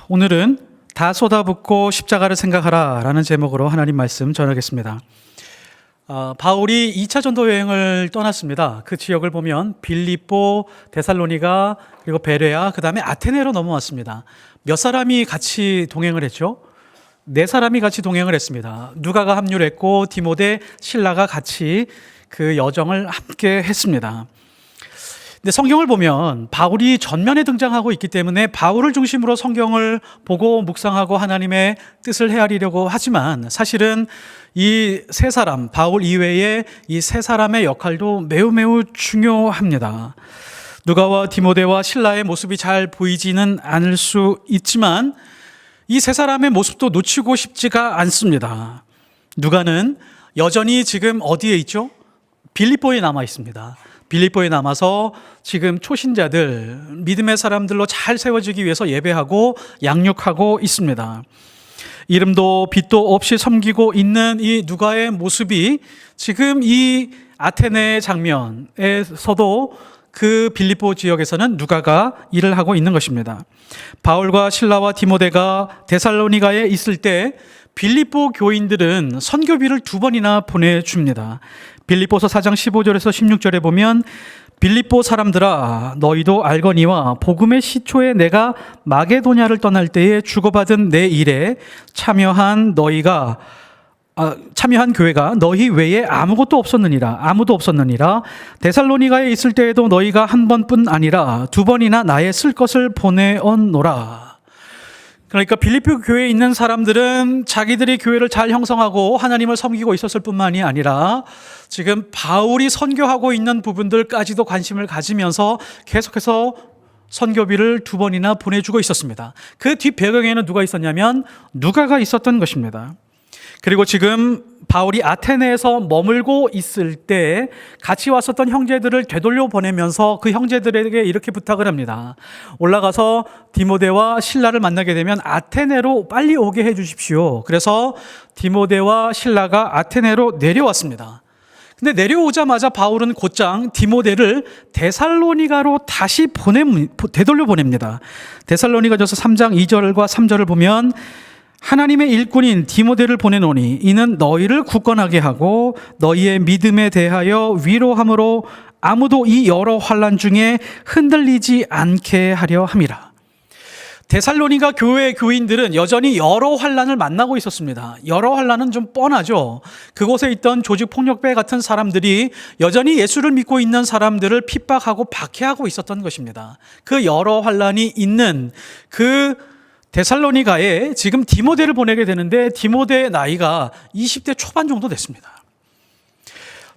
오늘은 다 쏟아붓고 십자가를 생각하라 라는 제목으로 하나님 말씀 전하겠습니다. 바울이 2차 전도 여행을 떠났습니다. 그 지역을 보면 빌립보, 데살로니가, 그리고 베레아, 그 다음에 아테네로 넘어왔습니다. 몇 사람이 같이 동행을 했죠? 4사람이 같이 동행을 했습니다. 누가가 합류를 했고 디모데, 실라가 같이 그 여정을 함께 했습니다. 근데 성경을 보면 바울이 전면에 등장하고 있기 때문에 바울을 중심으로 성경을 보고 묵상하고 하나님의 뜻을 헤아리려고 하지만 사실은 이 3사람, 바울 이외에 이 3사람의 역할도 매우 중요합니다. 누가와 디모데와 실라의 모습이 잘 보이지는 않을 수 있지만 이 3사람의 모습도 놓치고 싶지가 않습니다. 누가는 여전히 지금 어디에 있죠? 빌립보에 남아 있습니다. 빌립보에 남아서 지금 초신자들, 믿음의 사람들로 잘 세워지기 위해서 예배하고 양육하고 있습니다. 이름도 빛도 없이 섬기고 있는 이 누가의 모습이 지금 이 아테네 장면에서도 그 빌립보 지역에서는 누가가 일을 하고 있는 것입니다. 바울과 실라와 디모데가 데살로니가에 있을 때 빌립보 교인들은 선교비를 2번이나 보내줍니다. 빌립보서 4장 15절에서 16절에 보면 빌립보 사람들아 너희도 알거니와 복음의 시초에 내가 마게도냐를 떠날 때에 주고받은 내 일에 참여한 교회가 너희 외에 아무도 없었느니라. 데살로니가에 있을 때에도 너희가 한 번뿐 아니라 2번이나 나의 쓸 것을 보내었노라. 그러니까 빌립보 교회에 있는 사람들은 자기들이 교회를 잘 형성하고 하나님을 섬기고 있었을 뿐만이 아니라 지금 바울이 선교하고 있는 부분들까지도 관심을 가지면서 계속해서 선교비를 2번이나 보내주고 있었습니다. 그 뒷배경에는 누가 있었냐면 누가가 있었던 것입니다. 그리고 지금 바울이 아테네에서 머물고 있을 때 같이 왔었던 형제들을 되돌려 보내면서 그 형제들에게 이렇게 부탁을 합니다. 올라가서 디모데와 실라를 만나게 되면 아테네로 빨리 오게 해 주십시오. 그래서 디모데와 실라가 아테네로 내려왔습니다. 근데 내려오자마자 바울은 곧장 디모데를 데살로니가로 다시 되돌려 보냅니다. 데살로니가전서 3장 2절과 3절을 보면 하나님의 일꾼인 디모데를 보내노니 이는 너희를 굳건하게 하고 너희의 믿음에 대하여 위로함으로 아무도 이 여러 환난 중에 흔들리지 않게 하려 함이라. 데살로니가 교회 교인들은 여전히 여러 환난을 만나고 있었습니다. 여러 환난은 좀 뻔하죠. 그곳에 있던 조직폭력배 같은 사람들이 여전히 예수를 믿고 있는 사람들을 핍박하고 박해하고 있었던 것입니다. 그 여러 환난이 있는 그 데살로니가에 지금 디모데를 보내게 되는데 디모데의 나이가 20대 초반 정도 됐습니다.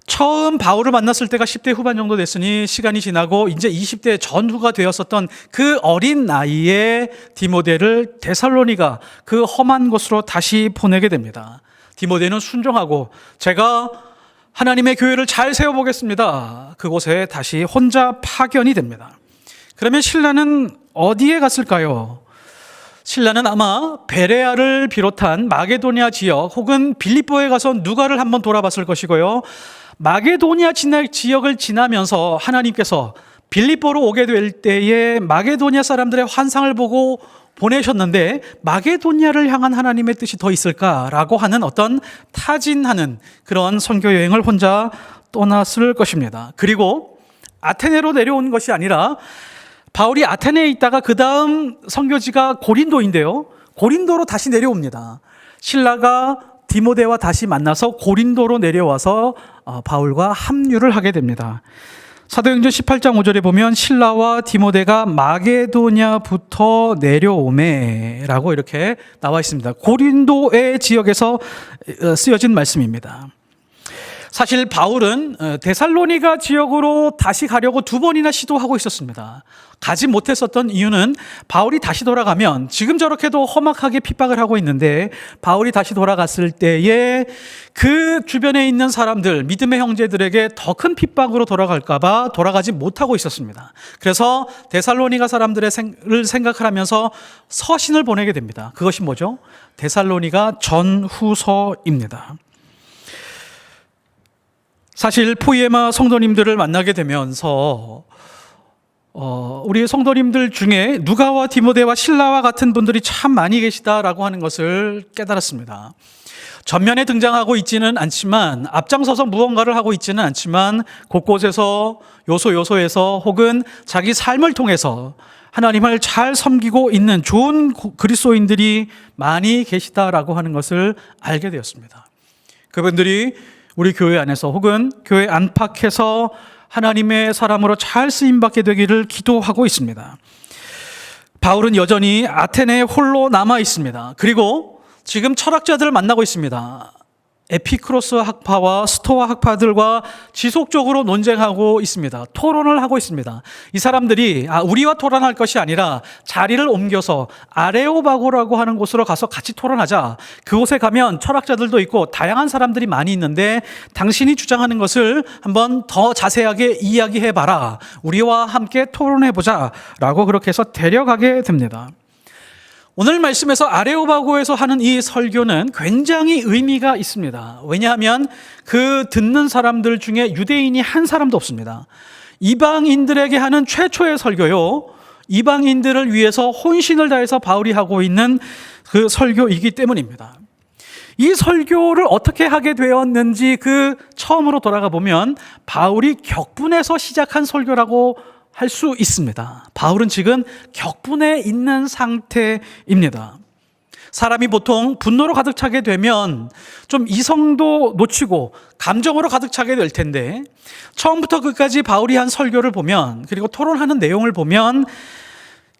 처음 바울을 만났을 때가 10대 후반 정도 됐으니 시간이 지나고 이제 20대 전후가 되었었던 그 어린 나이에 디모데를 데살로니가 그 험한 곳으로 다시 보내게 됩니다. 디모데는 순종하고 제가 하나님의 교회를 잘 세워보겠습니다. 그곳에 다시 혼자 파견이 됩니다. 그러면 신라는 어디에 갔을까요? 신라는 아마 베레아를 비롯한 마게도니아 지역 혹은 빌립보에 가서 누가를 한번 돌아봤을 것이고요. 마게도니아 지역을 지나면서 하나님께서 빌립보로 오게 될 때에 마게도니아 사람들의 환상을 보고 보내셨는데 마게도니아를 향한 하나님의 뜻이 더 있을까라고 하는 어떤 타진하는 그런 선교 여행을 혼자 떠났을 것입니다. 그리고 아테네로 내려온 것이 아니라 바울이 아테네에 있다가 그 다음 선교지가 고린도인데요. 고린도로 다시 내려옵니다. 실라가 디모데와 다시 만나서 고린도로 내려와서 바울과 합류를 하게 됩니다. 사도행전 18장 5절에 보면 실라와 디모데가 마게도냐부터 내려오매라고 이렇게 나와 있습니다. 고린도의 지역에서 쓰여진 말씀입니다. 사실 바울은 데살로니가 지역으로 다시 가려고 2번이나 시도하고 있었습니다. 가지 못했었던 이유는 바울이 다시 돌아가면 지금 저렇게도 험악하게 핍박을 하고 있는데 바울이 다시 돌아갔을 때에 그 주변에 있는 사람들, 믿음의 형제들에게 더 큰 핍박으로 돌아갈까 봐 돌아가지 못하고 있었습니다. 그래서 데살로니가 사람들을 생각을 하면서 서신을 보내게 됩니다. 그것이 뭐죠? 데살로니가 전후서입니다. 사실 포이에마 성도님들을 만나게 되면서 우리 성도님들 중에 누가와 디모데와 실라와 같은 분들이 참 많이 계시다라고 하는 것을 깨달았습니다. 전면에 등장하고 있지는 않지만, 앞장서서 무언가를 하고 있지는 않지만, 곳곳에서 요소에서 혹은 자기 삶을 통해서 하나님을 잘 섬기고 있는 좋은 그리스도인들이 많이 계시다라고 하는 것을 알게 되었습니다. 그분들이 우리 교회 안에서 혹은 교회 안팎에서 하나님의 사람으로 잘 쓰임받게 되기를 기도하고 있습니다. 바울은 여전히 아테네에 홀로 남아 있습니다. 그리고 지금 철학자들을 만나고 있습니다. 에피크로스 학파와 스토아 학파들과 지속적으로 논쟁하고 있습니다. 토론을 하고 있습니다. 이 사람들이 우리와 토론할 것이 아니라 자리를 옮겨서 아레오바고라고 하는 곳으로 가서 같이 토론하자. 그곳에 가면 철학자들도 있고 다양한 사람들이 많이 있는데 당신이 주장하는 것을 한번 더 자세하게 이야기해봐라. 우리와 함께 토론해보자 라고 그렇게 해서 데려가게 됩니다. 오늘 말씀에서 아레오바고에서 하는 이 설교는 굉장히 의미가 있습니다. 왜냐하면 그 듣는 사람들 중에 유대인이 한 사람도 없습니다. 이방인들에게 하는 최초의 설교요. 이방인들을 위해서 혼신을 다해서 바울이 하고 있는 그 설교이기 때문입니다. 이 설교를 어떻게 하게 되었는지 그 처음으로 돌아가 보면 바울이 격분해서 시작한 설교라고 할 수 있습니다. 바울은 지금 격분해 있는 상태입니다. 사람이 보통 분노로 가득 차게 되면 좀 이성도 놓치고 감정으로 가득 차게 될 텐데, 처음부터 끝까지 바울이 한 설교를 보면, 그리고 토론하는 내용을 보면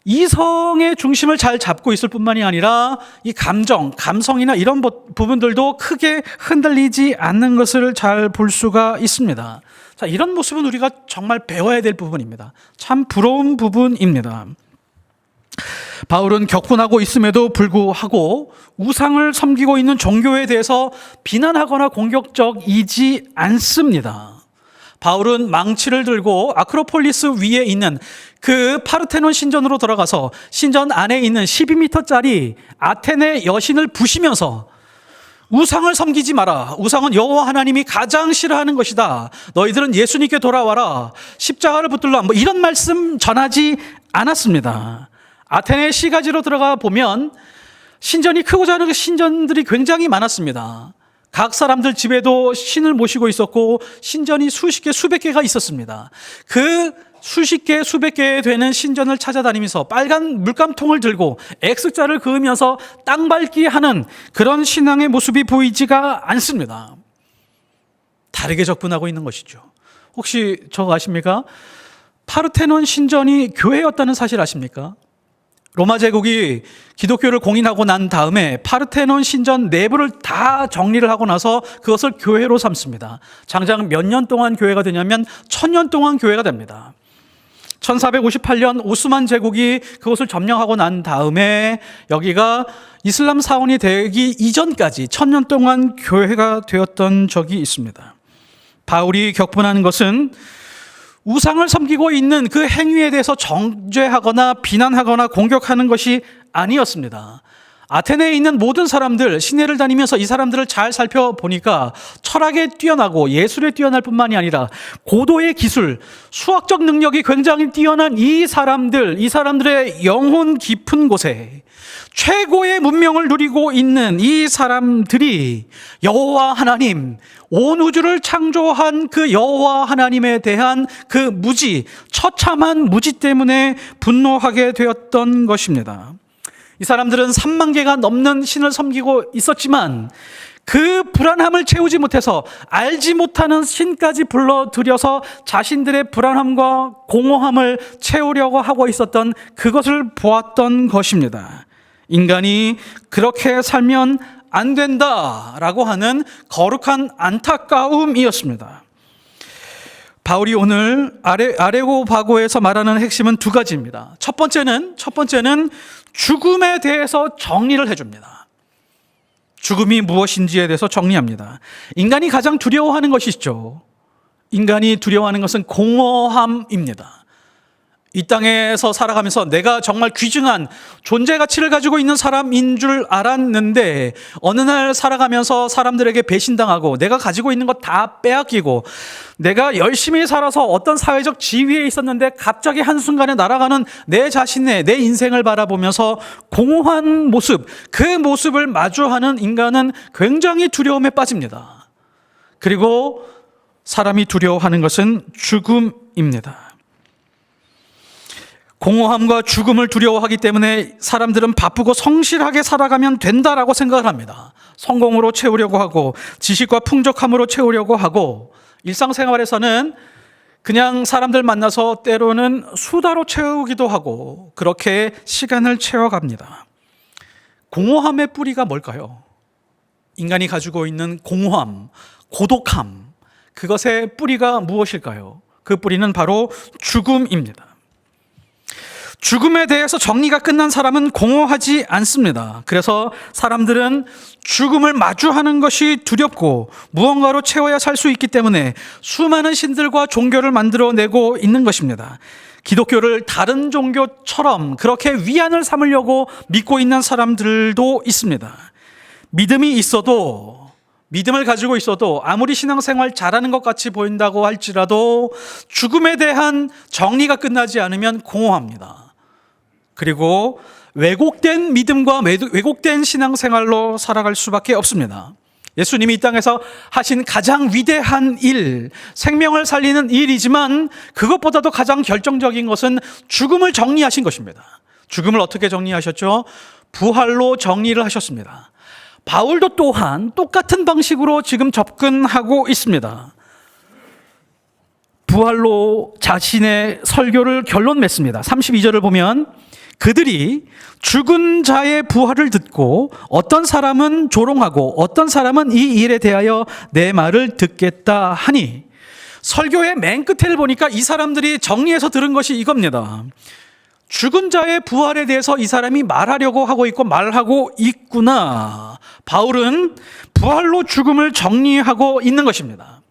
이성의 중심을 잘 잡고 있을 뿐만이 아니라 이 감성이나 이런 부분들도 크게 흔들리지 않는 것을 잘 볼 수가 있습니다. 자, 이런 모습은 우리가 정말 배워야 될 부분입니다. 참 부러운 부분입니다. 바울은 격분하고 있음에도 불구하고 우상을 섬기고 있는 종교에 대해서 비난하거나 공격적이지 않습니다. 바울은 망치를 들고 아크로폴리스 위에 있는 그 파르테논 신전으로 들어가서 신전 안에 있는 12m짜리 아테네 여신을 부시면서 우상을 섬기지 마라. 우상은 여호와 하나님이 가장 싫어하는 것이다. 너희들은 예수님께 돌아와라. 십자가를 붙들라. 이런 말씀 전하지 않았습니다. 아테네 시가지로 들어가 보면 신전이 크고 작은 신전들이 굉장히 많았습니다. 각 사람들 집에도 신을 모시고 있었고 신전이 수십 개, 수백 개가 있었습니다. 그 수십 개, 수백 개 되는 신전을 찾아다니면서 빨간 물감통을 들고 X자를 그으면서 땅 밟기 하는 그런 신앙의 모습이 보이지가 않습니다. 다르게 접근하고 있는 것이죠. 혹시 저거 아십니까? 파르테논 신전이 교회였다는 사실 아십니까? 로마 제국이 기독교를 공인하고 난 다음에 파르테논 신전 내부를 다 정리를 하고 나서 그것을 교회로 삼습니다. 장장 몇 년 동안 교회가 되냐면 1000년 동안 교회가 됩니다. 1458년 오스만 제국이 그것을 점령하고 난 다음에 여기가 이슬람 사원이 되기 이전까지 1000년 동안 교회가 되었던 적이 있습니다. 바울이 격분하는 것은 우상을 섬기고 있는 그 행위에 대해서 정죄하거나 비난하거나 공격하는 것이 아니었습니다. 아테네에 있는 모든 사람들, 시내를 다니면서 이 사람들을 잘 살펴보니까 철학에 뛰어나고 예술에 뛰어날 뿐만이 아니라 고도의 기술, 수학적 능력이 굉장히 뛰어난 이 사람들의 영혼 깊은 곳에 최고의 문명을 누리고 있는 이 사람들이 여호와 하나님, 온 우주를 창조한 그 여호와 하나님에 대한 그 무지, 처참한 무지 때문에 분노하게 되었던 것입니다. 이 사람들은 3만 개가 넘는 신을 섬기고 있었지만 그 불안함을 채우지 못해서 알지 못하는 신까지 불러들여서 자신들의 불안함과 공허함을 채우려고 하고 있었던 그것을 보았던 것입니다. 인간이 그렇게 살면 안 된다라고 하는 거룩한 안타까움이었습니다. 바울이 오늘 아레오바고에서 말하는 핵심은 두 가지입니다. 첫 번째는 죽음에 대해서 정리를 해줍니다. 죽음이 무엇인지에 대해서 정리합니다. 인간이 가장 두려워하는 것이죠. 인간이 두려워하는 것은 공허함입니다. 이 땅에서 살아가면서 내가 정말 귀중한 존재 가치를 가지고 있는 사람인 줄 알았는데 어느 날 살아가면서 사람들에게 배신당하고 내가 가지고 있는 것 다 빼앗기고 내가 열심히 살아서 어떤 사회적 지위에 있었는데 갑자기 한순간에 날아가는 내 자신의 내 인생을 바라보면서 공허한 모습, 그 모습을 마주하는 인간은 굉장히 두려움에 빠집니다. 그리고 사람이 두려워하는 것은 죽음입니다. 공허함과 죽음을 두려워하기 때문에 사람들은 바쁘고 성실하게 살아가면 된다라고 생각을 합니다. 성공으로 채우려고 하고 지식과 풍족함으로 채우려고 하고 일상생활에서는 그냥 사람들 만나서 때로는 수다로 채우기도 하고 그렇게 시간을 채워갑니다. 공허함의 뿌리가 뭘까요? 인간이 가지고 있는 공허함, 고독함, 그것의 뿌리가 무엇일까요? 그 뿌리는 바로 죽음입니다. 죽음에 대해서 정리가 끝난 사람은 공허하지 않습니다. 그래서 사람들은 죽음을 마주하는 것이 두렵고 무언가로 채워야 살 수 있기 때문에 수많은 신들과 종교를 만들어내고 있는 것입니다. 기독교를 다른 종교처럼 그렇게 위안을 삼으려고 믿고 있는 사람들도 있습니다. 믿음을 가지고 있어도 아무리 신앙생활 잘하는 것 같이 보인다고 할지라도 죽음에 대한 정리가 끝나지 않으면 공허합니다. 그리고 왜곡된 믿음과 왜곡된 신앙생활로 살아갈 수밖에 없습니다. 예수님이 이 땅에서 하신 가장 위대한 일, 생명을 살리는 일이지만 그것보다도 가장 결정적인 것은 죽음을 정리하신 것입니다. 죽음을 어떻게 정리하셨죠? 부활로 정리를 하셨습니다. 바울도 또한 똑같은 방식으로 지금 접근하고 있습니다. 부활로 자신의 설교를 결론 맺습니다. 32절을 보면 그들이 죽은 자의 부활을 듣고 어떤 사람은 조롱하고 어떤 사람은 이 일에 대하여 내 말을 듣겠다 하니, 설교의 맨 끝을 보니까 이 사람들이 정리해서 들은 것이 이겁니다. 죽은 자의 부활에 대해서 이 사람이 말하려고 하고 있고 말하고 있구나. 바울은 부활로 죽음을 정리하고 있는 것입니다.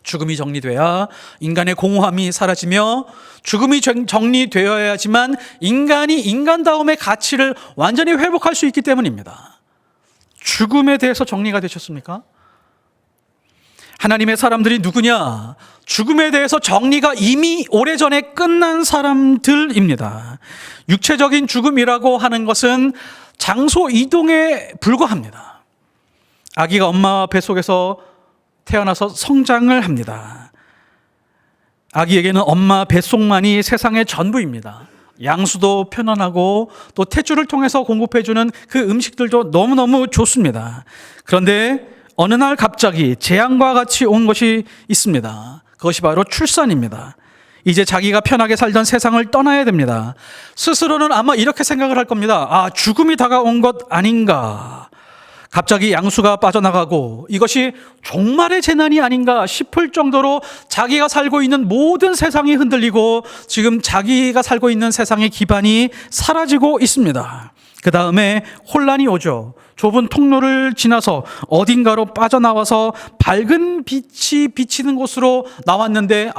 죽음이 정리돼야 인간의 공허함이 사라지며 죽음이 정리되어야지만 인간이 인간다움의 가치를 완전히 회복할 수 있기 때문입니다. 죽음에 대해서 정리가 되셨습니까? 하나님의 사람들이 누구냐? 죽음에 대해서 정리가 이미 오래전에 끝난 사람들입니다. 육체적인 죽음이라고 하는 것은 장소 이동에 불과합니다. 아기가 엄마 뱃속에서 태어나서 성장을 합니다. 아기에게는 엄마 뱃속만이 세상의 전부입니다. 양수도 편안하고 또 탯줄을 통해서 공급해주는 그 음식들도 너무너무 좋습니다. 그런데 어느 날 갑자기 재앙과 같이 온 것이 있습니다. 그것이 바로 출산입니다. 이제 자기가 편하게 살던 세상을 떠나야 됩니다. 스스로는 아마 이렇게 생각을 할 겁니다. 죽음이 다가온 것 아닌가. 갑자기 양수가 빠져나가고 이것이 종말의 재난이 아닌가 싶을 정도로 자기가 살고 있는 모든 세상이 흔들리고 지금 자기가 살고 있는 세상의 기반이 사라지고 있습니다. 그 다음에 혼란이 오죠. 좁은 통로를 지나서 어딘가로 빠져나와서 밝은 빛이 비치는 곳으로 나왔는데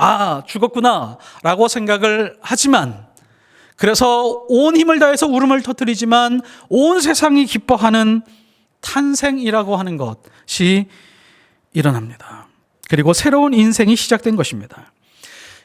죽었구나 라고 생각을 하지만, 그래서 온 힘을 다해서 울음을 터뜨리지만 온 세상이 기뻐하는 탄생이라고 하는 것이 일어납니다. 그리고 새로운 인생이 시작된 것입니다.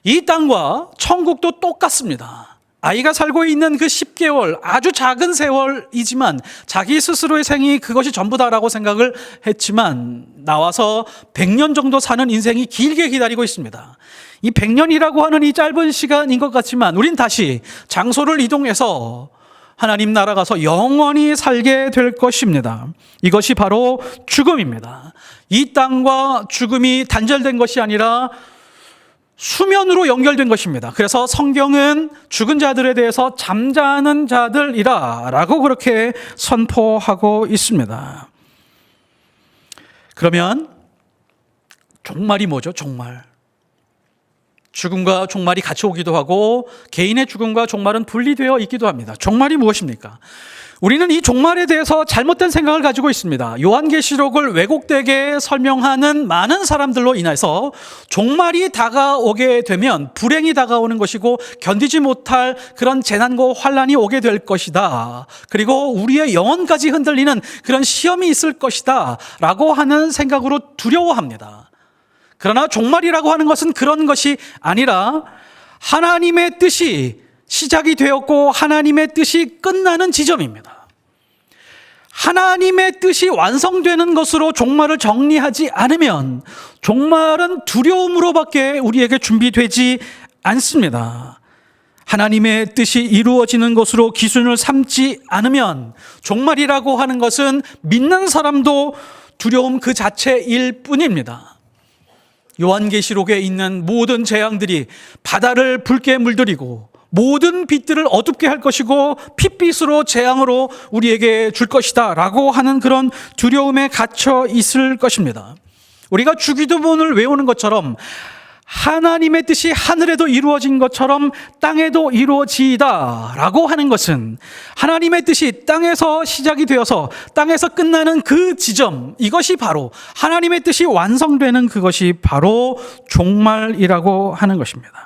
이 땅과 천국도 똑같습니다. 아이가 살고 있는 그 10개월, 아주 작은 세월이지만 자기 스스로의 생이 그것이 전부다라고 생각을 했지만 나와서 100년 정도 사는 인생이 길게 기다리고 있습니다. 이 100년이라고 하는 이 짧은 시간인 것 같지만 우린 다시 장소를 이동해서 하나님 나라 가서 영원히 살게 될 것입니다. 이것이 바로 죽음입니다. 이 땅과 죽음이 단절된 것이 아니라 수면으로 연결된 것입니다. 그래서 성경은 죽은 자들에 대해서 잠자는 자들이라 라고 그렇게 선포하고 있습니다. 그러면 종말이 뭐죠? 죽음과 종말이 같이 오기도 하고 개인의 죽음과 종말은 분리되어 있기도 합니다. 종말이 무엇입니까? 우리는 이 종말에 대해서 잘못된 생각을 가지고 있습니다. 요한계시록을 왜곡되게 설명하는 많은 사람들로 인해서 종말이 다가오게 되면 불행이 다가오는 것이고 견디지 못할 그런 재난과 환란이 오게 될 것이다. 그리고 우리의 영혼까지 흔들리는 그런 시험이 있을 것이다 라고 하는 생각으로 두려워합니다. 그러나 종말이라고 하는 것은 그런 것이 아니라 하나님의 뜻이 시작이 되었고 하나님의 뜻이 끝나는 지점입니다. 하나님의 뜻이 완성되는 것으로 종말을 정리하지 않으면 종말은 두려움으로밖에 우리에게 준비되지 않습니다. 하나님의 뜻이 이루어지는 것으로 기준을 삼지 않으면 종말이라고 하는 것은 믿는 사람도 두려움 그 자체일 뿐입니다. 요한계시록에 있는 모든 재앙들이 바다를 붉게 물들이고 모든 빛들을 어둡게 할 것이고 핏빛으로 재앙으로 우리에게 줄 것이다 라고 하는 그런 두려움에 갇혀 있을 것입니다. 우리가 주기도문을 외우는 것처럼 하나님의 뜻이 하늘에도 이루어진 것처럼 땅에도 이루어지이다 라고 하는 것은 하나님의 뜻이 땅에서 시작이 되어서 땅에서 끝나는 그 지점, 이것이 바로 하나님의 뜻이 완성되는 그것이 바로 종말이라고 하는 것입니다.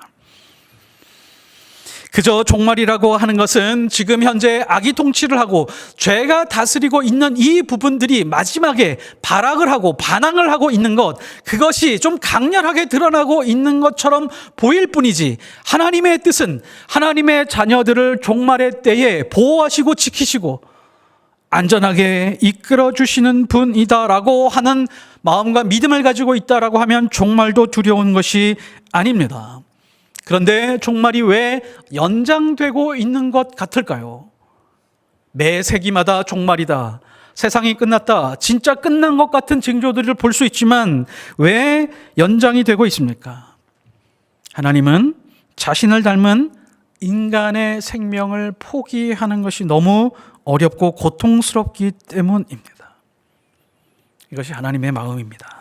그저 종말이라고 하는 것은 지금 현재 악이 통치를 하고 죄가 다스리고 있는 이 부분들이 마지막에 발악을 하고 반항을 하고 있는 것, 그것이 좀 강렬하게 드러나고 있는 것처럼 보일 뿐이지 하나님의 뜻은 하나님의 자녀들을 종말의 때에 보호하시고 지키시고 안전하게 이끌어 주시는 분이다라고 하는 마음과 믿음을 가지고 있다라고 하면 종말도 두려운 것이 아닙니다. 그런데 종말이 왜 연장되고 있는 것 같을까요? 매 세기마다 종말이다, 세상이 끝났다, 진짜 끝난 것 같은 징조들을 볼 수 있지만 왜 연장이 되고 있습니까? 하나님은 자신을 닮은 인간의 생명을 포기하는 것이 너무 어렵고 고통스럽기 때문입니다. 이것이 하나님의 마음입니다.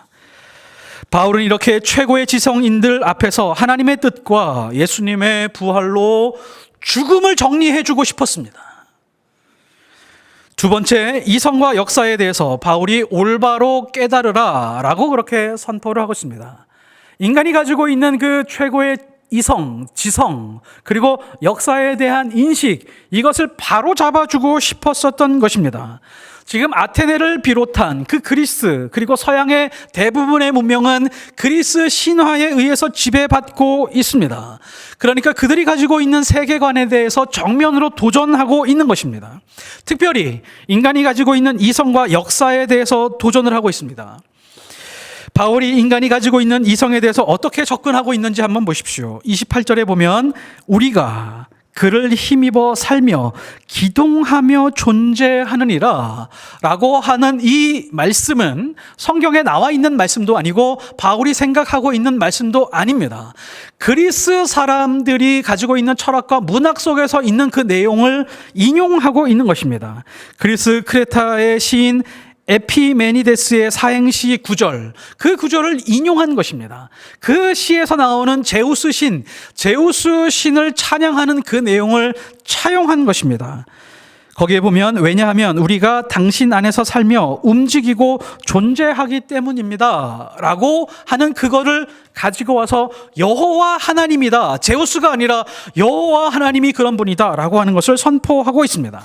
바울은 이렇게 최고의 지성인들 앞에서 하나님의 뜻과 예수님의 부활로 죽음을 정리해 주고 싶었습니다. 두 번째, 이성과 역사에 대해서 바울이 올바로 깨달으라 라고 그렇게 선포를 하고 있습니다. 인간이 가지고 있는 그 최고의 이성, 지성, 그리고 역사에 대한 인식, 이것을 바로 잡아주고 싶었었던 것입니다. 지금 아테네를 비롯한 그 그리스, 그리고 서양의 대부분의 문명은 그리스 신화에 의해서 지배받고 있습니다. 그러니까 그들이 가지고 있는 세계관에 대해서 정면으로 도전하고 있는 것입니다. 특별히 인간이 가지고 있는 이성과 역사에 대해서 도전을 하고 있습니다. 바울이 인간이 가지고 있는 이성에 대해서 어떻게 접근하고 있는지 한번 보십시오. 28절에 보면 우리가 그를 힘입어 살며 기동하며 존재하느니라 라고 하는 이 말씀은 성경에 나와 있는 말씀도 아니고 바울이 생각하고 있는 말씀도 아닙니다. 그리스 사람들이 가지고 있는 철학과 문학 속에서 있는 그 내용을 인용하고 있는 것입니다. 그리스 크레타의 시인 에피메니데스의 사행시 구절, 그 구절을 인용한 것입니다. 그 시에서 나오는 제우스 신을 찬양하는 그 내용을 차용한 것입니다. 거기에 보면 왜냐하면 우리가 당신 안에서 살며 움직이고 존재하기 때문입니다 라고 하는 그거를 가지고 와서 여호와 하나님이다, 제우스가 아니라 여호와 하나님이 그런 분이다 라고 하는 것을 선포하고 있습니다.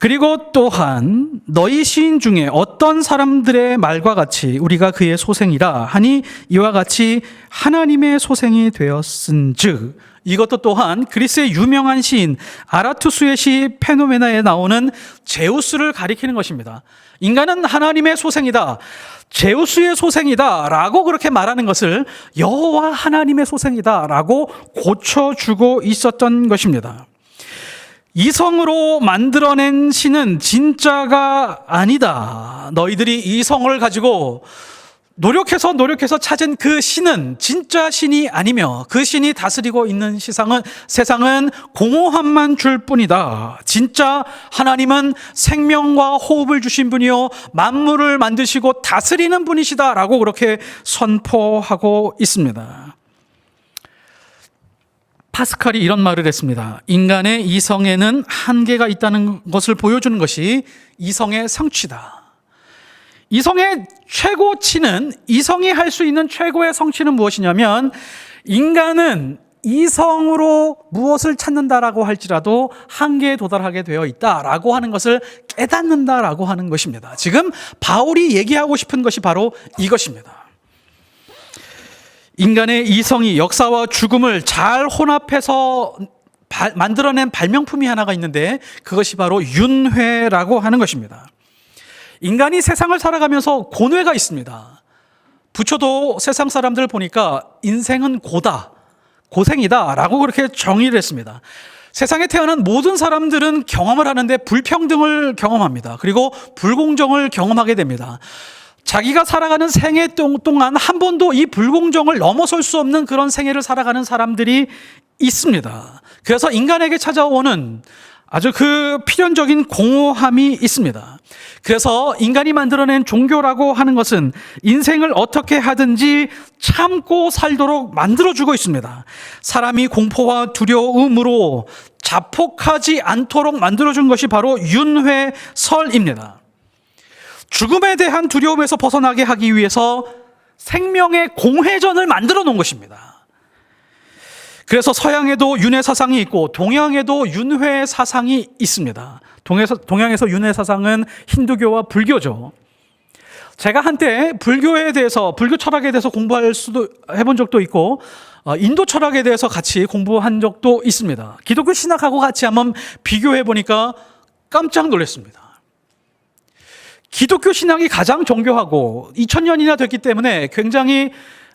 그리고 또한 너희 시인 중에 어떤 사람들의 말과 같이 우리가 그의 소생이라 하니 이와 같이 하나님의 소생이 되었은즉, 이것도 또한 그리스의 유명한 시인 아라투스의 시 페노메나에 나오는 제우스를 가리키는 것입니다. 인간은 하나님의 소생이다, 제우스의 소생이다 라고 그렇게 말하는 것을 여호와 하나님의 소생이다 라고 고쳐주고 있었던 것입니다. 이성으로 만들어낸 신은 진짜가 아니다. 너희들이 이성을 가지고 노력해서 찾은 그 신은 진짜 신이 아니며 그 신이 다스리고 있는 세상은 공허함만 줄 뿐이다. 진짜 하나님은 생명과 호흡을 주신 분이요 만물을 만드시고 다스리는 분이시다 라고 그렇게 선포하고 있습니다. 파스칼이 이런 말을 했습니다. 인간의 이성에는 한계가 있다는 것을 보여주는 것이 이성의 성취다. 이성의 최고치는, 이성이 할 수 있는 최고의 성취는 무엇이냐면, 인간은 이성으로 무엇을 찾는다라고 할지라도 한계에 도달하게 되어 있다라고 하는 것을 깨닫는다라고 하는 것입니다. 지금 바울이 얘기하고 싶은 것이 바로 이것입니다. 인간의 이성이 역사와 죽음을 잘 혼합해서 만들어낸 발명품이 하나가 있는데, 그것이 바로 윤회라고 하는 것입니다. 인간이 세상을 살아가면서 고뇌가 있습니다. 부처도 세상 사람들을 보니까 인생은 고생이다 라고 그렇게 정의를 했습니다. 세상에 태어난 모든 사람들은 경험을 하는데 불평등을 경험합니다. 그리고 불공정을 경험하게 됩니다. 자기가 살아가는 생애 동안 한 번도 이 불공정을 넘어설 수 없는 그런 생애를 살아가는 사람들이 있습니다. 그래서 인간에게 찾아오는 아주 그 필연적인 공허함이 있습니다. 그래서 인간이 만들어낸 종교라고 하는 것은 인생을 어떻게 하든지 참고 살도록 만들어주고 있습니다. 사람이 공포와 두려움으로 자폭하지 않도록 만들어준 것이 바로 윤회설입니다. 죽음에 대한 두려움에서 벗어나게 하기 위해서 생명의 공회전을 만들어 놓은 것입니다. 그래서 서양에도 윤회 사상이 있고 동양에도 윤회 사상이 있습니다. 동양에서 윤회 사상은 힌두교와 불교죠. 제가 한때 불교에 대해서, 불교 철학에 대해서 해본 적도 있고, 인도 철학에 대해서 같이 공부한 적도 있습니다. 기독교 신학하고 같이 한번 비교해 보니까 깜짝 놀랐습니다. 기독교 신학이 가장 정교하고 2000년이나 됐기 때문에 굉장히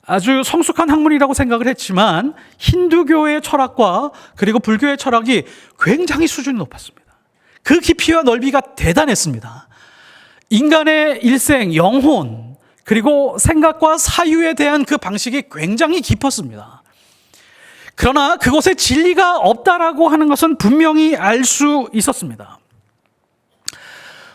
아주 성숙한 학문이라고 생각을 했지만, 힌두교의 철학과 그리고 불교의 철학이 굉장히 수준이 높았습니다. 그 깊이와 넓이가 대단했습니다. 인간의 일생, 영혼, 그리고 생각과 사유에 대한 그 방식이 굉장히 깊었습니다. 그러나 그곳에 진리가 없다라고 하는 것은 분명히 알 수 있었습니다.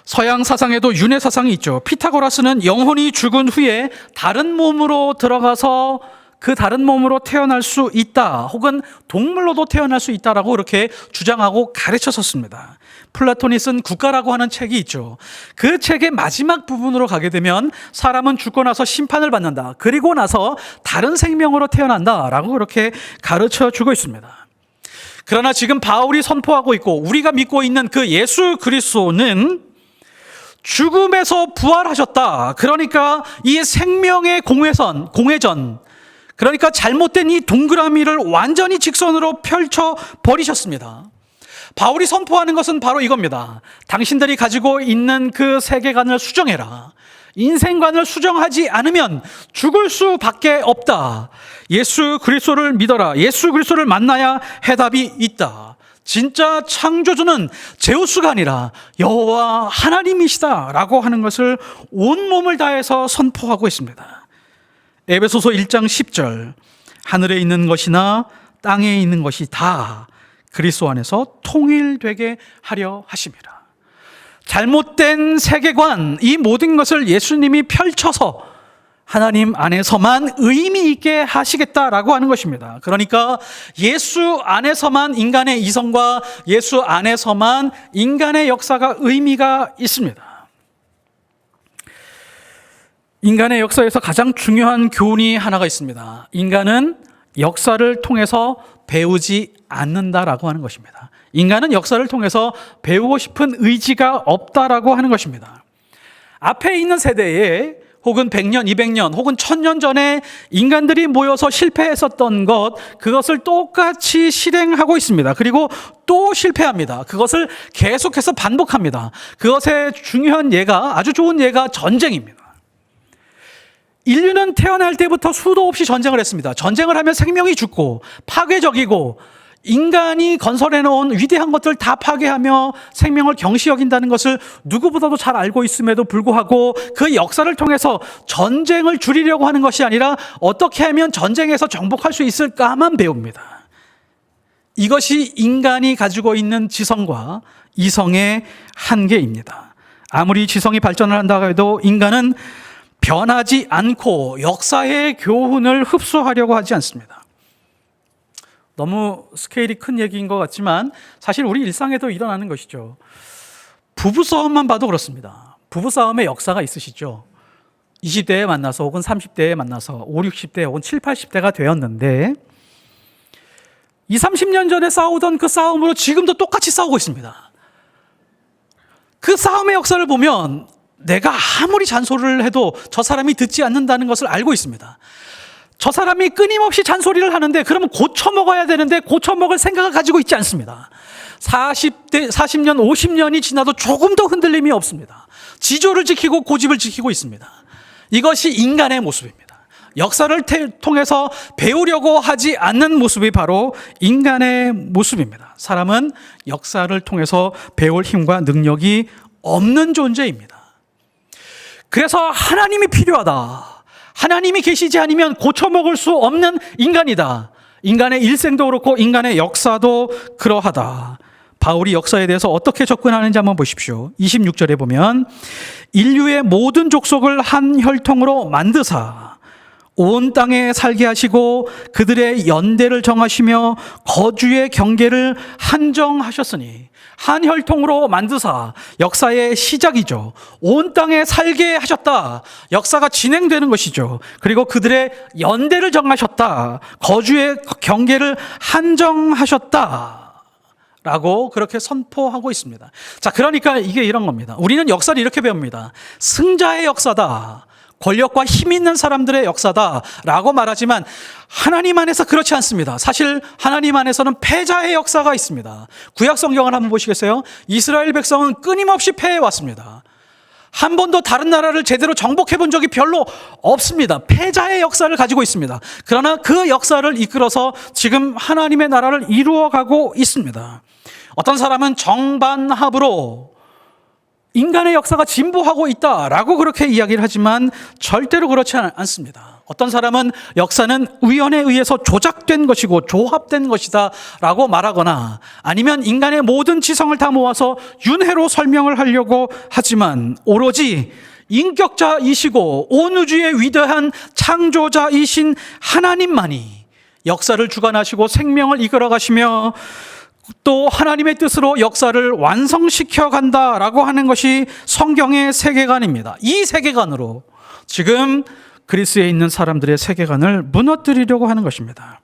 서양 사상에도 윤회 사상이 있죠. 피타고라스는 영혼이 죽은 후에 다른 몸으로 들어가서 그 다른 몸으로 태어날 수 있다, 혹은 동물로도 태어날 수 있다라고 이렇게 주장하고 가르쳤었습니다. 플라톤이 쓴 국가라고 하는 책이 있죠. 그 책의 마지막 부분으로 가게 되면 사람은 죽고 나서 심판을 받는다, 그리고 나서 다른 생명으로 태어난다라고 그렇게 가르쳐 주고 있습니다. 그러나 지금 바울이 선포하고 있고 우리가 믿고 있는 그 예수 그리스도는 죽음에서 부활하셨다. 그러니까 이 생명의 공회전, 그러니까 잘못된 이 동그라미를 완전히 직선으로 펼쳐 버리셨습니다. 바울이 선포하는 것은 바로 이겁니다. 당신들이 가지고 있는 그 세계관을 수정해라. 인생관을 수정하지 않으면 죽을 수밖에 없다. 예수 그리스도를 믿어라. 예수 그리스도를 만나야 해답이 있다. 진짜 창조주는 제우스가 아니라 여호와 하나님이시다라고 하는 것을 온몸을 다해서 선포하고 있습니다. 에베소서 1장 10절, 하늘에 있는 것이나 땅에 있는 것이 다 그리스도 안에서 통일되게 하려 하심이라. 잘못된 세계관, 이 모든 것을 예수님이 펼쳐서 하나님 안에서만 의미 있게 하시겠다라고 하는 것입니다. 그러니까 예수 안에서만 인간의 이성과 예수 안에서만 인간의 역사가 의미가 있습니다. 인간의 역사에서 가장 중요한 교훈이 하나가 있습니다. 인간은 역사를 통해서 배우지 않는다라고 하는 것입니다. 인간은 역사를 통해서 배우고 싶은 의지가 없다라고 하는 것입니다. 앞에 있는 세대에 혹은 100년, 200년, 혹은 1000년 전에 인간들이 모여서 실패했었던 것, 그것을 똑같이 실행하고 있습니다. 그리고 또 실패합니다. 그것을 계속해서 반복합니다. 그것의 중요한 예가, 아주 좋은 예가 전쟁입니다. 인류는 태어날 때부터 수도 없이 전쟁을 했습니다. 전쟁을 하면 생명이 죽고 파괴적이고 인간이 건설해 놓은 위대한 것들 다 파괴하며 생명을 경시 여긴다는 것을 누구보다도 잘 알고 있음에도 불구하고 그 역사를 통해서 전쟁을 줄이려고 하는 것이 아니라 어떻게 하면 전쟁에서 정복할 수 있을까만 배웁니다. 이것이 인간이 가지고 있는 지성과 이성의 한계입니다. 아무리 지성이 발전을 한다고 해도 인간은 변하지 않고 역사의 교훈을 흡수하려고 하지 않습니다. 너무 스케일이 큰 얘기인 것 같지만 사실 우리 일상에도 일어나는 것이죠. 부부싸움만 봐도 그렇습니다. 부부싸움의 역사가 있으시죠. 20대에 만나서 혹은 30대에 만나서 5, 60대 혹은 7, 80대가 되었는데 20, 30년 전에 싸우던 그 싸움으로 지금도 똑같이 싸우고 있습니다. 그 싸움의 역사를 보면 내가 아무리 잔소리를 해도 저 사람이 듣지 않는다는 것을 알고 있습니다. 저 사람이 끊임없이 잔소리를 하는데 그러면 고쳐먹어야 되는데 고쳐먹을 생각을 가지고 있지 않습니다. 40년, 50년이 지나도 조금도 흔들림이 없습니다. 지조를 지키고 고집을 지키고 있습니다. 이것이 인간의 모습입니다. 역사를 통해서 배우려고 하지 않는 모습이 바로 인간의 모습입니다. 사람은 역사를 통해서 배울 힘과 능력이 없는 존재입니다. 그래서 하나님이 필요하다. 하나님이 계시지 않으면 고쳐먹을 수 없는 인간이다. 인간의 일생도 그렇고 인간의 역사도 그러하다. 바울이 역사에 대해서 어떻게 접근하는지 한번 보십시오. 26절에 보면 인류의 모든 족속을 한 혈통으로 만드사 온 땅에 살게 하시고 그들의 연대를 정하시며 거주의 경계를 한정하셨으니 한 혈통으로 만드사 역사의 시작이죠. 온 땅에 살게 하셨다. 역사가 진행되는 것이죠. 그리고 그들의 연대를 정하셨다. 거주의 경계를 한정하셨다. 라고 그렇게 선포하고 있습니다. 자, 그러니까 이게 이런 겁니다. 우리는 역사를 이렇게 배웁니다. 승자의 역사다. 권력과 힘 있는 사람들의 역사다 라고 말하지만 하나님 안에서 그렇지 않습니다. 사실 하나님 안에서는 패자의 역사가 있습니다. 구약 성경을 한번 보시겠어요? 이스라엘 백성은 끊임없이 패해왔습니다. 한 번도 다른 나라를 제대로 정복해 본 적이 별로 없습니다. 패자의 역사를 가지고 있습니다. 그러나 그 역사를 이끌어서 지금 하나님의 나라를 이루어가고 있습니다. 어떤 사람은 정반합으로 인간의 역사가 진보하고 있다라고 그렇게 이야기를 하지만 절대로 그렇지 않습니다. 어떤 사람은 역사는 우연에 의해서 조작된 것이고 조합된 것이다 라고 말하거나 아니면 인간의 모든 지성을 다 모아서 윤회로 설명을 하려고 하지만 오로지 인격자이시고 온 우주의 위대한 창조자이신 하나님만이 역사를 주관하시고 생명을 이끌어 가시며 또 하나님의 뜻으로 역사를 완성시켜 간다라고 하는 것이 성경의 세계관입니다. 이 세계관으로 지금 그리스에 있는 사람들의 세계관을 무너뜨리려고 하는 것입니다.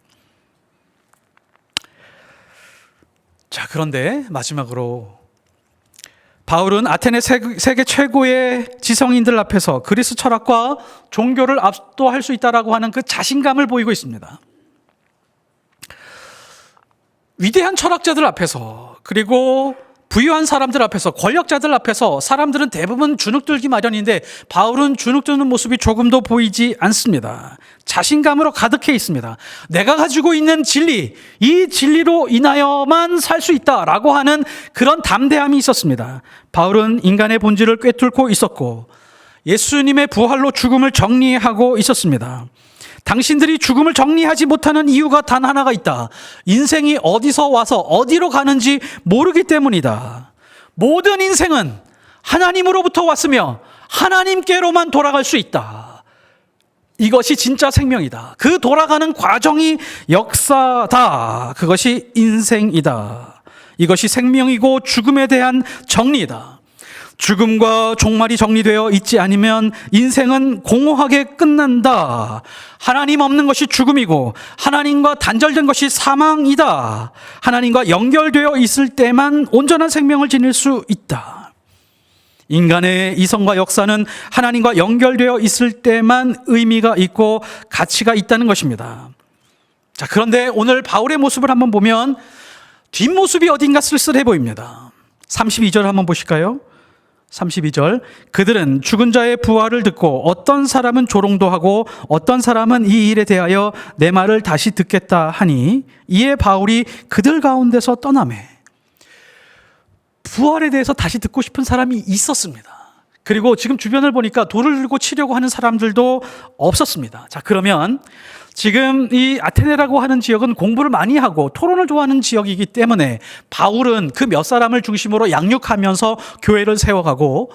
자, 그런데 마지막으로 바울은 아테네 세계 최고의 지성인들 앞에서 그리스 철학과 종교를 압도할 수 있다라고 하는 그 자신감을 보이고 있습니다. 위대한 철학자들 앞에서 그리고 부유한 사람들 앞에서 권력자들 앞에서 사람들은 대부분 주눅들기 마련인데 바울은 주눅드는 모습이 조금도 보이지 않습니다. 자신감으로 가득해 있습니다. 내가 가지고 있는 진리, 이 진리로 인하여만 살 수 있다라고 하는 그런 담대함이 있었습니다. 바울은 인간의 본질을 꿰뚫고 있었고 예수님의 부활로 죽음을 정리하고 있었습니다. 당신들이 죽음을 정리하지 못하는 이유가 단 하나가 있다. 인생이 어디서 와서 어디로 가는지 모르기 때문이다. 모든 인생은 하나님으로부터 왔으며 하나님께로만 돌아갈 수 있다. 이것이 진짜 생명이다. 그 돌아가는 과정이 역사다. 그것이 인생이다. 이것이 생명이고 죽음에 대한 정리이다. 죽음과 종말이 정리되어 있지 않으면 인생은 공허하게 끝난다. 하나님 없는 것이 죽음이고 하나님과 단절된 것이 사망이다. 하나님과 연결되어 있을 때만 온전한 생명을 지닐 수 있다. 인간의 이성과 역사는 하나님과 연결되어 있을 때만 의미가 있고 가치가 있다는 것입니다. 자, 그런데 오늘 바울의 모습을 한번 보면 뒷모습이 어딘가 쓸쓸해 보입니다. 32절 한번 보실까요? 32절 그들은 죽은 자의 부활을 듣고 어떤 사람은 조롱도 하고 어떤 사람은 이 일에 대하여 내 말을 다시 듣겠다 하니 이에 바울이 그들 가운데서 떠나매. 부활에 대해서 다시 듣고 싶은 사람이 있었습니다. 그리고 지금 주변을 보니까 돌을 들고 치려고 하는 사람들도 없었습니다. 자, 그러면 지금 이 아테네라고 하는 지역은 공부를 많이 하고 토론을 좋아하는 지역이기 때문에 바울은 그 몇 사람을 중심으로 양육하면서 교회를 세워가고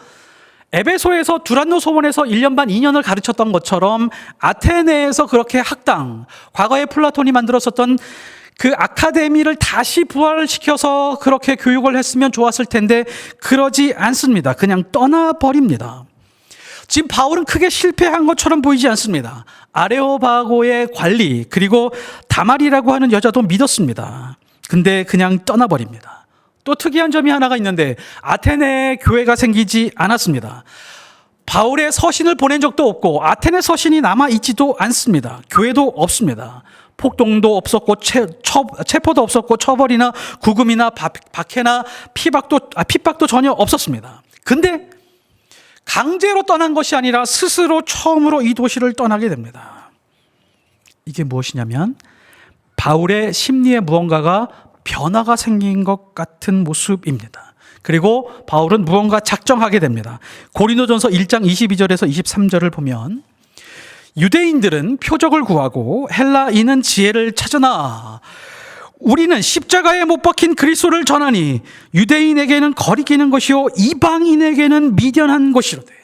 에베소에서 두란노 소원에서 1년 반 2년을 가르쳤던 것처럼 아테네에서 그렇게 학당, 과거에 플라톤이 만들었었던 그 아카데미를 다시 부활시켜서 그렇게 교육을 했으면 좋았을 텐데 그러지 않습니다. 그냥 떠나버립니다. 지금 바울은 크게 실패한 것처럼 보이지 않습니다. 아레오바고의 관리 그리고 다말이라고 하는 여자도 믿었습니다. 근데 그냥 떠나버립니다. 또 특이한 점이 하나가 있는데 아테네에 교회가 생기지 않았습니다. 바울의 서신을 보낸 적도 없고 아테네 서신이 남아있지도 않습니다. 교회도 없습니다. 폭동도 없었고 체포도 없었고 처벌이나 구금이나 박해나 핍박도 전혀 없었습니다. 근데 강제로 떠난 것이 아니라 스스로 처음으로 이 도시를 떠나게 됩니다. 이게 무엇이냐면 바울의 심리에 무언가가 변화가 생긴 것 같은 모습입니다. 그리고 바울은 무언가 작정하게 됩니다. 고린도전서 1장 22절에서 23절을 보면 유대인들은 표적을 구하고 헬라인은 지혜를 찾으나 우리는 십자가에 못 박힌 그리스도를 전하니 유대인에게는 거리끼는 것이요 이방인에게는 미련한 것이로되.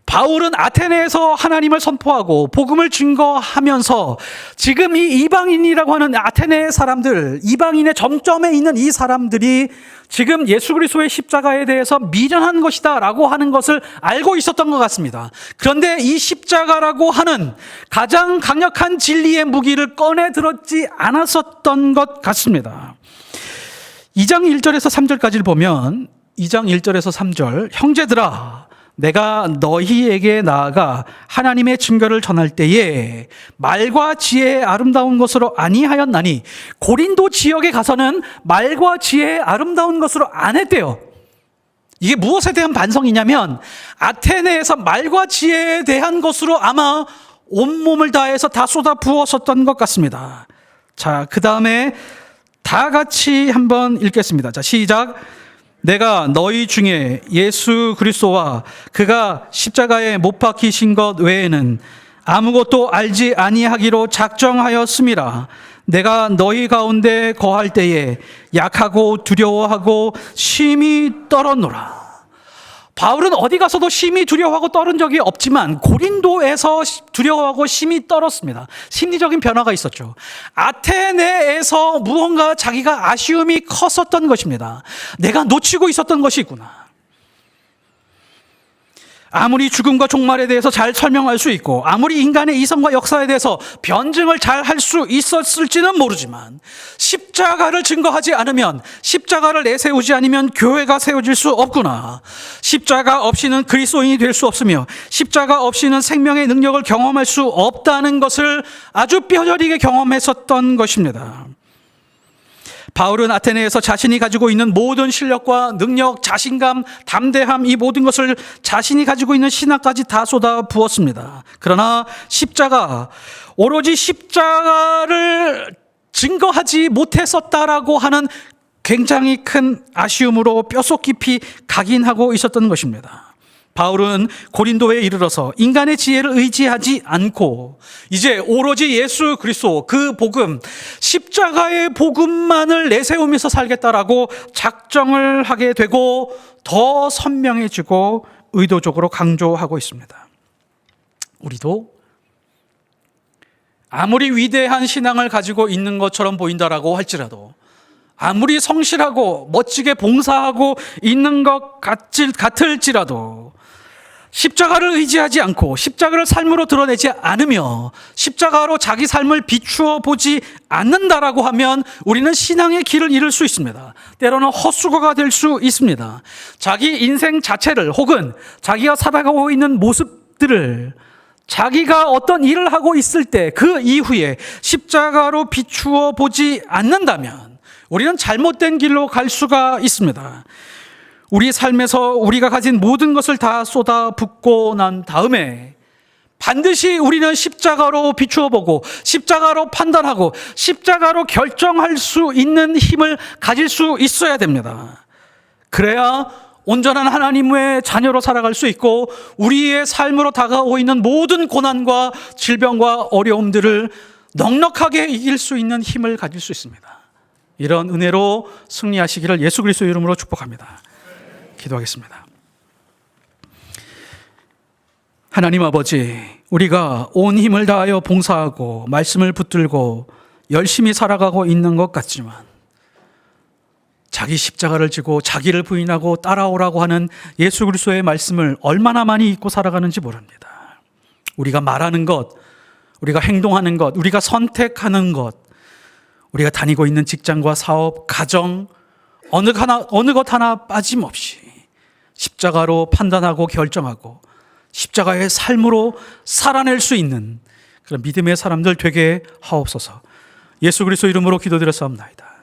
바울은 아테네에서 하나님을 선포하고 복음을 증거하면서 지금 이 이방인이라고 하는 아테네의 사람들, 이방인의 정점에 있는 이 사람들이 지금 예수 그리스도의 십자가에 대해서 미련한 것이다 라고 하는 것을 알고 있었던 것 같습니다. 그런데 이 십자가라고 하는 가장 강력한 진리의 무기를 꺼내 들었지 않았었던 것 같습니다. 2장 1절에서 3절까지를 보면 2장 1절에서 3절 형제들아 내가 너희에게 나아가 하나님의 증거를 전할 때에 말과 지혜의 아름다운 것으로 아니하였나니 고린도 지역에 가서는 말과 지혜의 아름다운 것으로 안 했대요. 이게 무엇에 대한 반성이냐면 아테네에서 말과 지혜에 대한 것으로 아마 온몸을 다해서 다 쏟아 부었었던 것 같습니다. 자, 그 다음에 다 같이 한번 읽겠습니다. 자, 시작. 내가 너희 중에 예수 그리스도와 그가 십자가에 못 박히신 것 외에는 아무것도 알지 아니하기로 작정하였음이라. 내가 너희 가운데 거할 때에 약하고 두려워하고 심히 떨었노라. 바울은 어디 가서도 심히 두려워하고 떨은 적이 없지만 고린도에서 두려워하고 심히 떨었습니다. 심리적인 변화가 있었죠. 아테네에서 무언가 자기가 아쉬움이 컸었던 것입니다. 내가 놓치고 있었던 것이 있구나. 아무리 죽음과 종말에 대해서 잘 설명할 수 있고 아무리 인간의 이성과 역사에 대해서 변증을 잘 할 수 있었을지는 모르지만 십자가를 증거하지 않으면, 십자가를 내세우지 않으면 교회가 세워질 수 없구나. 십자가 없이는 그리스도인이 될 수 없으며 십자가 없이는 생명의 능력을 경험할 수 없다는 것을 아주 뼈저리게 경험했었던 것입니다. 바울은 아테네에서 자신이 가지고 있는 모든 실력과 능력, 자신감, 담대함, 이 모든 것을 자신이 가지고 있는 신학까지 다 쏟아 부었습니다. 그러나 십자가, 오로지 십자가를 증거하지 못했었다라고 하는 굉장히 큰 아쉬움으로 뼛속 깊이 각인하고 있었던 것입니다. 바울은 고린도에 이르러서 인간의 지혜를 의지하지 않고 이제 오로지 예수 그리스도 그 복음, 십자가의 복음만을 내세우면서 살겠다라고 작정을 하게 되고 더 선명해지고 의도적으로 강조하고 있습니다. 우리도 아무리 위대한 신앙을 가지고 있는 것처럼 보인다라고 할지라도, 아무리 성실하고 멋지게 봉사하고 있는 것 같을지라도 십자가를 의지하지 않고 십자가를 삶으로 드러내지 않으며 십자가로 자기 삶을 비추어 보지 않는다라고 하면 우리는 신앙의 길을 잃을 수 있습니다. 때로는 헛수고가 될 수 있습니다. 자기 인생 자체를 혹은 자기가 살아가고 있는 모습들을 자기가 어떤 일을 하고 있을 때 그 이후에 십자가로 비추어 보지 않는다면 우리는 잘못된 길로 갈 수가 있습니다. 우리 삶에서 우리가 가진 모든 것을 다 쏟아붓고 난 다음에 반드시 우리는 십자가로 비추어 보고 십자가로 판단하고 십자가로 결정할 수 있는 힘을 가질 수 있어야 됩니다. 그래야 온전한 하나님의 자녀로 살아갈 수 있고 우리의 삶으로 다가오고 있는 모든 고난과 질병과 어려움들을 넉넉하게 이길 수 있는 힘을 가질 수 있습니다. 이런 은혜로 승리하시기를 예수 그리스도 이름으로 축복합니다. 기도하겠습니다. 하나님 아버지, 우리가 온 힘을 다하여 봉사하고 말씀을 붙들고 열심히 살아가고 있는 것 같지만 자기 십자가를 지고 자기를 부인하고 따라오라고 하는 예수 그리스도의 말씀을 얼마나 많이 잊고 살아가는지 모릅니다. 우리가 말하는 것, 우리가 행동하는 것, 우리가 선택하는 것, 우리가 다니고 있는 직장과 사업, 가정, 어느 것 하나 빠짐없이 십자가로 판단하고 결정하고 십자가의 삶으로 살아낼 수 있는 그런 믿음의 사람들 되게 하옵소서. 예수 그리스도 이름으로 기도드렸사옵나이다.